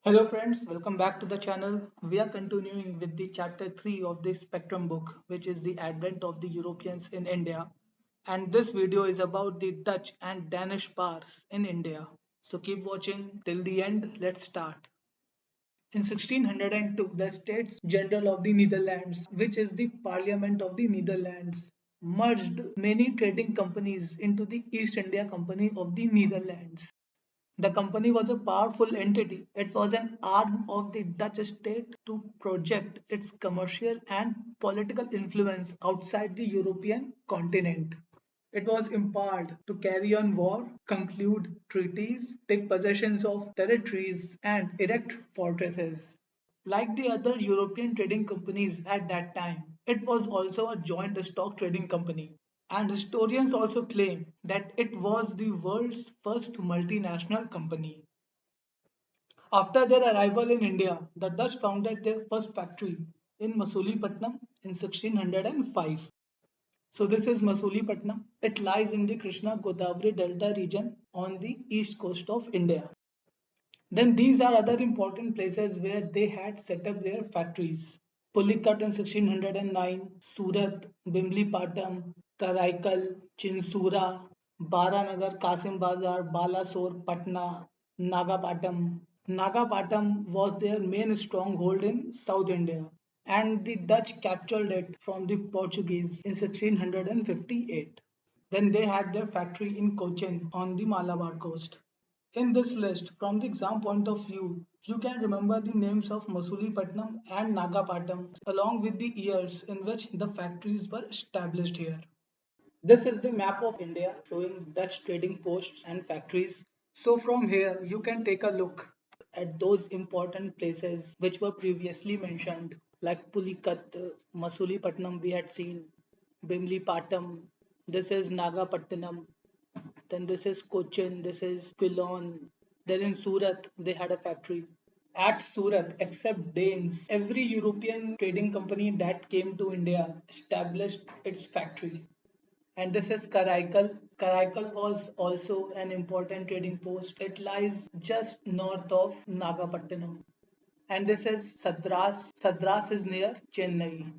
Hello friends, welcome back to the channel. We are continuing with the chapter 3 of the Spectrum book, which is the advent of the Europeans in India. And this video is about the Dutch and Danish powers in India. So keep watching till the end. Let's start. In 1602, the States General of the Netherlands, which is the Parliament of the Netherlands, merged many trading companies into the East India Company of the Netherlands. The company was a powerful entity. It was an arm of the Dutch state to project its commercial and political influence outside the European continent. It was empowered to carry on war, conclude treaties, take possessions of territories, and erect fortresses. Like the other European trading companies at that time, it was also a joint stock trading company. And historians also claim that it was the world's first multinational company. After their arrival in India, the Dutch founded their first factory in Masulipatam in 1605. So this is Masulipatam. It lies in the Krishna Godavari Delta region on the east coast of India. Then these are other important places where they had set up their factories. Pulikat in 1609, Surat, Bimlipatam, Karaikal, Chinsura, Baranagar, Kasim Bazar, Balasore, Patna, Nagapatam. Nagapatam was their main stronghold in South India, and the Dutch captured it from the Portuguese in 1658. Then they had their factory in Cochin on the Malabar coast. In this list, from the exam point of view, you can remember the names of Masulipatam and Nagapatam along with the years in which the factories were established here. This is the map of India showing Dutch trading posts and factories. So from here, you can take a look at those important places which were previously mentioned, like Pulikat, Masulipatam we had seen, Bimlipatam, this is Nagapattinam, then this is Cochin, this is Quilon. Then in Surat, they had a factory. At Surat, except Danes, every European trading company that came to India established its factory. And this is Karaikal. Karaikal was also an important trading post. It lies just north of Nagapattinam. And this is Sadras. Sadras is near Chennai.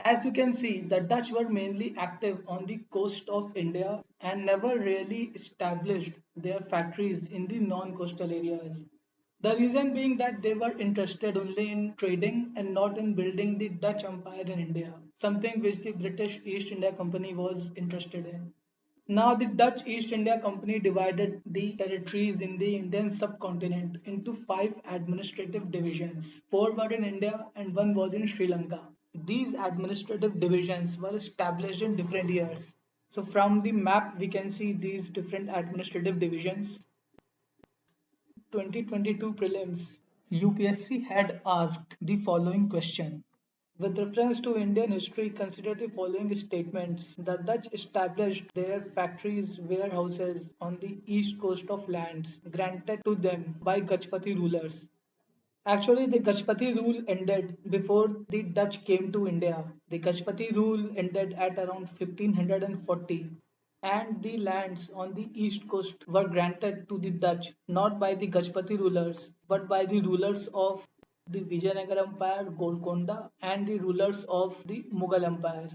As you can see, the Dutch were mainly active on the coast of India and never really established their factories in the non-coastal areas. The reason being that they were interested only in trading and not in building the Dutch Empire in India, something which the British East India Company was interested in. Now, the Dutch East India Company divided the territories in the Indian subcontinent into five administrative divisions. Four were in India and one was in Sri Lanka. These administrative divisions were established in different years. So, from the map, we can see these different administrative divisions. 2022 prelims, UPSC had asked the following question. With reference to Indian history, consider the following statements. The Dutch established their factories, warehouses on the east coast of lands granted to them by Gajpati rulers. Actually, the Gajpati rule ended before the Dutch came to India. The Gajpati rule ended at around 1540, and the lands on the east coast were granted to the Dutch not by the Gajpati rulers but by the rulers of the Vijayanagara Empire, Golconda, and the rulers of the Mughal Empire.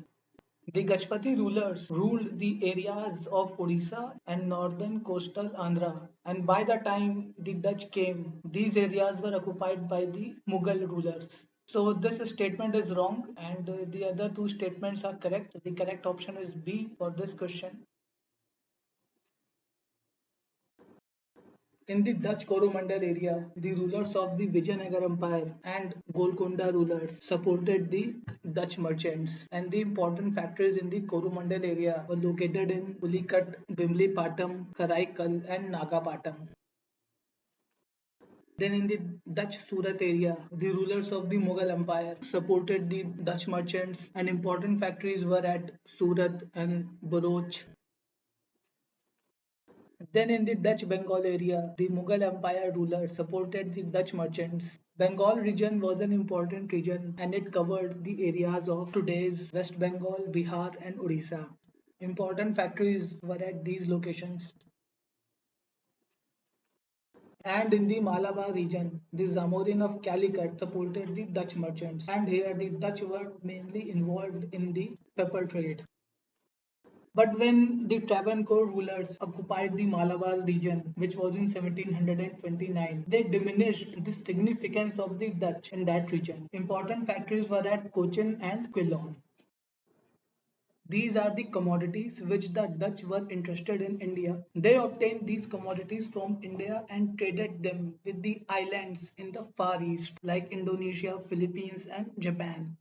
The Gajpati rulers ruled the areas of Odisha and northern coastal Andhra, and by the time the Dutch came, these areas were occupied by the Mughal rulers. So this statement is wrong, and the other two statements are correct. The correct option is B for this question. In the Dutch Coromandel area, the rulers of the Vijayanagara Empire and Golconda rulers supported the Dutch merchants, and the important factories in the Coromandel area were located in Pulikat, Bimlipatam, Karaikal, and Nagapatam. Then in the Dutch Surat area, the rulers of the Mughal Empire supported the Dutch merchants, and important factories were at Surat and Bharuch. Then in the Dutch Bengal area, the Mughal Empire rulers supported the Dutch merchants. Bengal region was an important region and it covered the areas of today's West Bengal, Bihar and Odisha. Important factories were at these locations. And in the Malabar region, the Zamorin of Calicut supported the Dutch merchants, and here the Dutch were mainly involved in the pepper trade. But when the Travancore rulers occupied the Malabar region, which was in 1729, they diminished the significance of the Dutch in that region. Important factories were at Cochin and Quilon. These are the commodities which the Dutch were interested in India. They obtained these commodities from India and traded them with the islands in the Far East like Indonesia, Philippines, and Japan.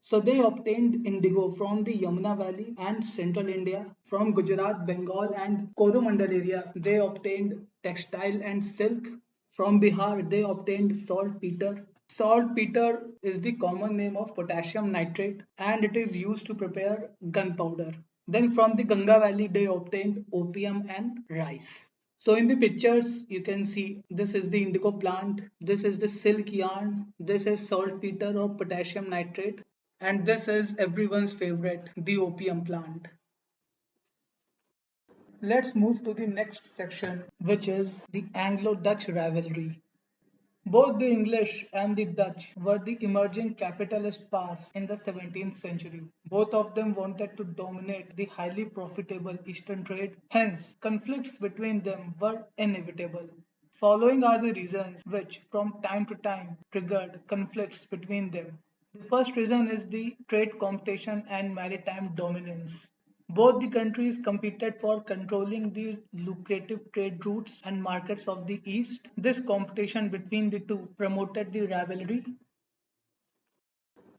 So they obtained indigo from the Yamuna Valley and central India. From Gujarat, Bengal, and Coromandel area, they obtained textile and silk. From Bihar, they obtained saltpeter. Saltpeter is the common name of potassium nitrate and it is used to prepare gunpowder. Then from the Ganga Valley, they obtained opium and rice. So in the pictures, you can see this is the indigo plant, this is the silk yarn, this is saltpeter or potassium nitrate, and this is everyone's favorite, the opium plant. Let's move to the next section, which is the Anglo-Dutch rivalry. Both the English and the Dutch were the emerging capitalist powers in the 17th century. Both of them wanted to dominate the highly profitable Eastern trade, hence, conflicts between them were inevitable. Following are the reasons which, from time to time, triggered conflicts between them. The first reason is the trade competition and maritime dominance. Both the countries competed for controlling the lucrative trade routes and markets of the East. This competition between the two promoted the rivalry.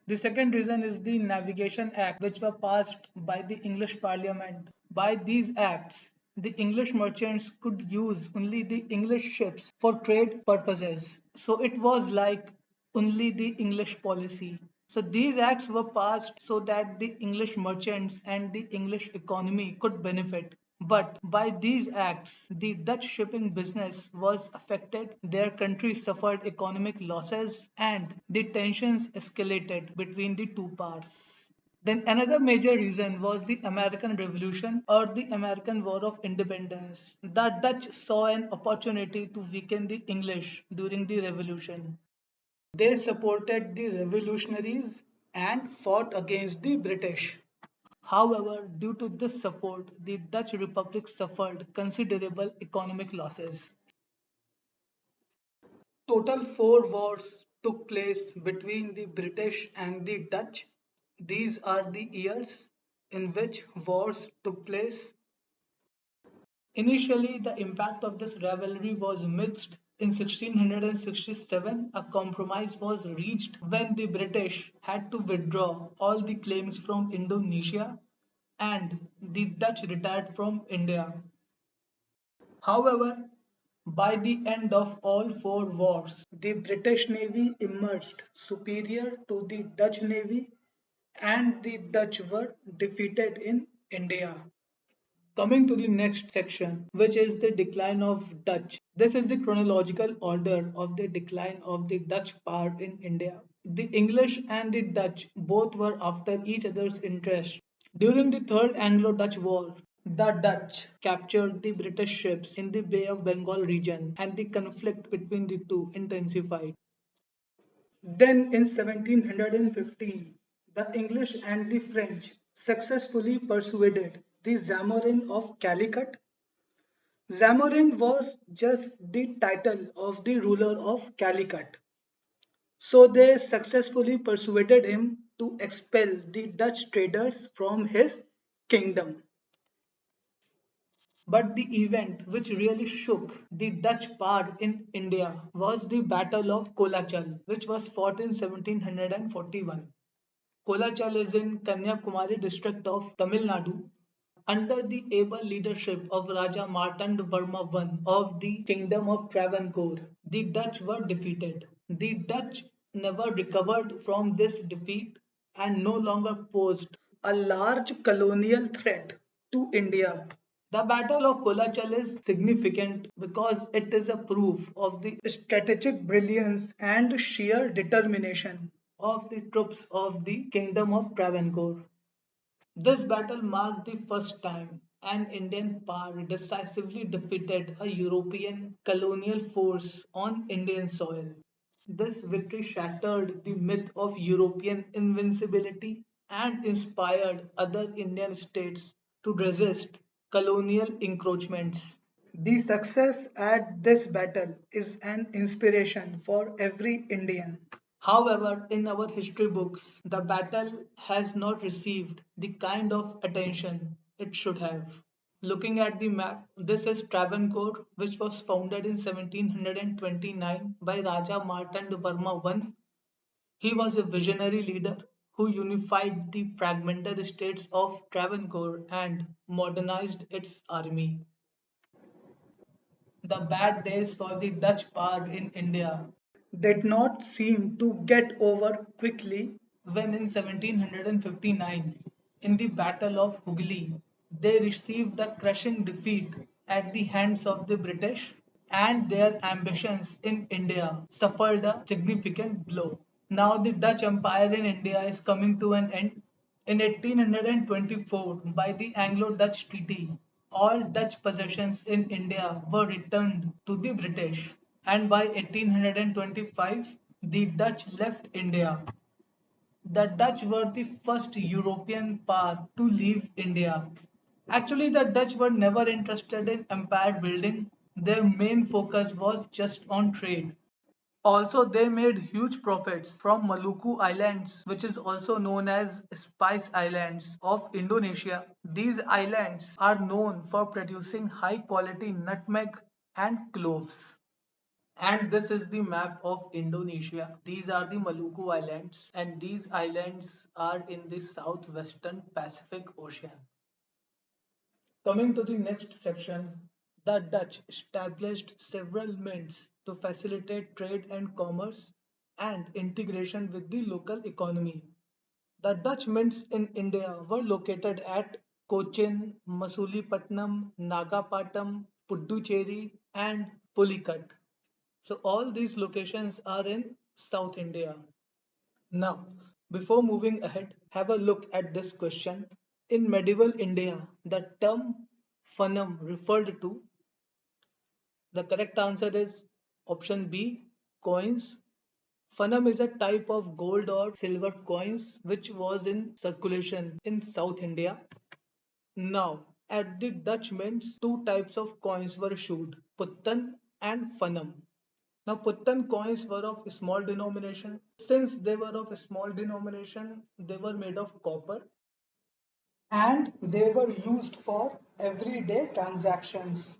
The second reason is the Navigation Act, which were passed by the English Parliament. By these acts, the English merchants could use only the English ships for trade purposes. So it was like only the English policy. So these acts were passed so that the English merchants and the English economy could benefit. But by these acts, the Dutch shipping business was affected, their country suffered economic losses, and the tensions escalated between the two powers. Then another major reason was the American Revolution or the American War of Independence. The Dutch saw an opportunity to weaken the English during the revolution. They supported the revolutionaries and fought against the British. However, due to this support, the Dutch Republic suffered considerable economic losses. Total four wars took place between the British and the Dutch. These are the years in which wars took place. Initially, the impact of this rivalry was mixed. In 1667, a compromise was reached when the British had to withdraw all the claims from Indonesia and the Dutch retired from India. However, by the end of all four wars, the British Navy emerged superior to the Dutch Navy and the Dutch were defeated in India. Coming to the next section, which is the decline of Dutch. This is the chronological order of the decline of the Dutch power in India. The English and the Dutch both were after each other's interest. During the Third Anglo-Dutch War, the Dutch captured the British ships in the Bay of Bengal region and the conflict between the two intensified. Then in 1715, the English and the French successfully persuaded the Zamorin of Calicut. Zamorin was just the title of the ruler of Calicut. So they successfully persuaded him to expel the Dutch traders from his kingdom. But the event which really shook the Dutch power in India was the Battle of Kolachal, which was fought in 1741. Kolachal is in Kanyakumari district of Tamil Nadu under the able leadership of Raja Martand Varma I of the Kingdom of Travancore. The Dutch were defeated. The Dutch never recovered from this defeat and no longer posed a large colonial threat to India. The Battle of Kolachal is significant because it is a proof of the strategic brilliance and sheer determination of the troops of the Kingdom of Travancore. This battle marked the first time an Indian power decisively defeated a European colonial force on Indian soil. This victory shattered the myth of European invincibility and inspired other Indian states to resist colonial encroachments. The success at this battle is an inspiration for every Indian. However, in our history books, the battle has not received the kind of attention it should have. Looking at the map, this is Travancore, which was founded in 1729 by Raja Martand Varma I. He was a visionary leader who unified the fragmented states of Travancore and modernized its army. The bad days for the Dutch power in India did not seem to get over quickly when in 1759, in the Battle of Hooghly, they received a crushing defeat at the hands of the British, and their ambitions in India suffered a significant blow. Now the Dutch Empire in India is coming to an end. In 1824, by the Anglo-Dutch Treaty, all Dutch possessions in India were returned to the British, and by 1825, the Dutch left India. The Dutch were the first European power to leave India. Actually, the Dutch were never interested in empire building. Their main focus was just on trade. Also, they made huge profits from Maluku Islands, which is also known as Spice Islands of Indonesia. These islands are known for producing high quality nutmeg and cloves. And this is the map of Indonesia. These are the Maluku Islands, and these islands are in the southwestern Pacific Ocean. Coming to the next section, the Dutch established several mints to facilitate trade and commerce and integration with the local economy. The Dutch mints in India were located at Cochin, Masulipatam, Nagapattam, Puducherry, and Pulicat. So all these locations are in South India. Now, before moving ahead, have a look at this question. In medieval India, the term phanum referred to, the correct answer is option B, coins. Phanum is a type of gold or silver coins which was in circulation in South India. Now, at the Dutch mints, two types of coins were issued, puttan and phanum. Now, Puttan coins were of small denomination. Since they were of small denomination, they were made of copper and they were used for everyday transactions.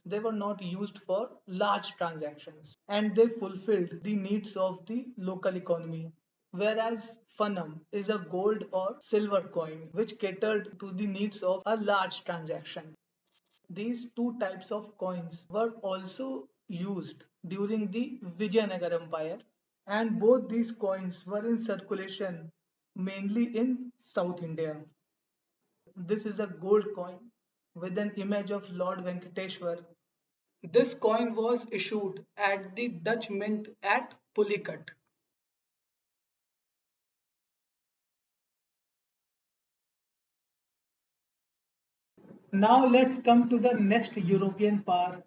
They were not used for large transactions and they fulfilled the needs of the local economy. Whereas Phanam is a gold or silver coin which catered to the needs of a large transaction. These two types of coins were also used during the Vijayanagara Empire, and both these coins were in circulation mainly in South India. This is a gold coin with an image of Lord Venkateshwar. This coin was issued at the Dutch Mint at Pulicat. Now let's come to the next European power,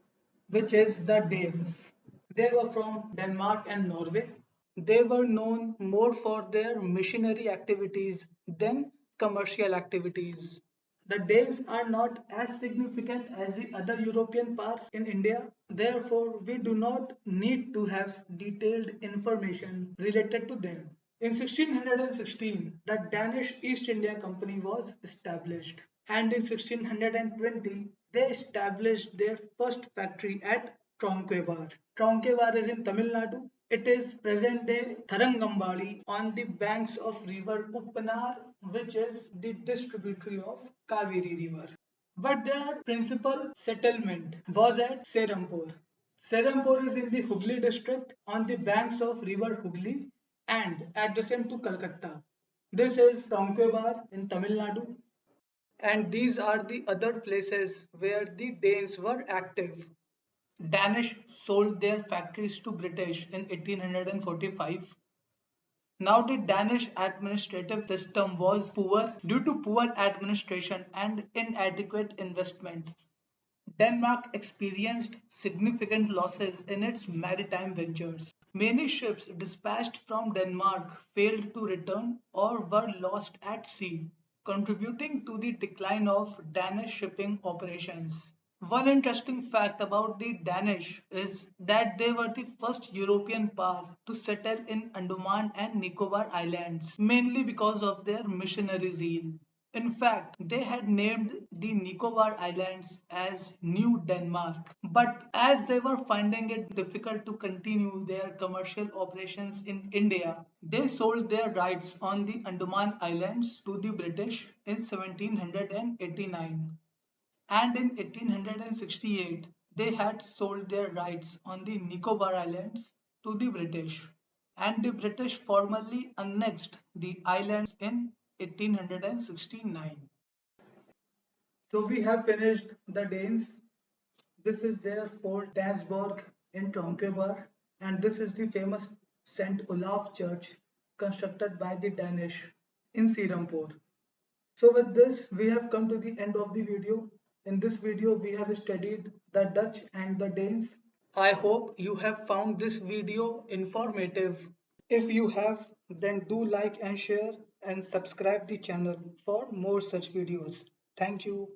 which is the Danes. They were from Denmark and Norway. They were known more for their missionary activities than commercial activities. The Danes are not as significant as the other European powers in India. Therefore, we do not need to have detailed information related to them. In 1616, the Danish East India Company was established, and in 1620, they established their first factory at Tronquebar. Tronquebar is in Tamil Nadu. It is present-day Tharangambadi on the banks of river Uppanar, which is the distributary of Kaveri River. But their principal settlement was at Serampore. Serampore is in the Hooghly district on the banks of river Hooghly and adjacent to Calcutta. This is Tonkebar in Tamil Nadu, and these are the other places where the Danes were active. Danish sold their factories to British in 1845. Now, the Danish administrative system was poor due to poor administration and inadequate investment. Denmark experienced significant losses in its maritime ventures. Many ships dispatched from Denmark failed to return or were lost at sea, contributing to the decline of Danish shipping operations. One interesting fact about the Danish is that they were the first European power to settle in Andaman and Nicobar Islands, mainly because of their missionary zeal. In fact, they had named the Nicobar Islands as New Denmark. But as they were finding it difficult to continue their commercial operations in India, they sold their rights on the Andaman Islands to the British in 1789. And in 1868, they had sold their rights on the Nicobar Islands to the British, and the British formally annexed the islands in 1869. So we have finished the Danes. This is their fort Dansborg in Tronkebar, and this is the famous St. Olaf Church constructed by the Danish in Sirampur. So with this, we have come to the end of the video. In this video, we have studied the Dutch and the Danes. I hope you have found this video informative. If you have, then do like and share and subscribe the channel for more such videos. Thank you.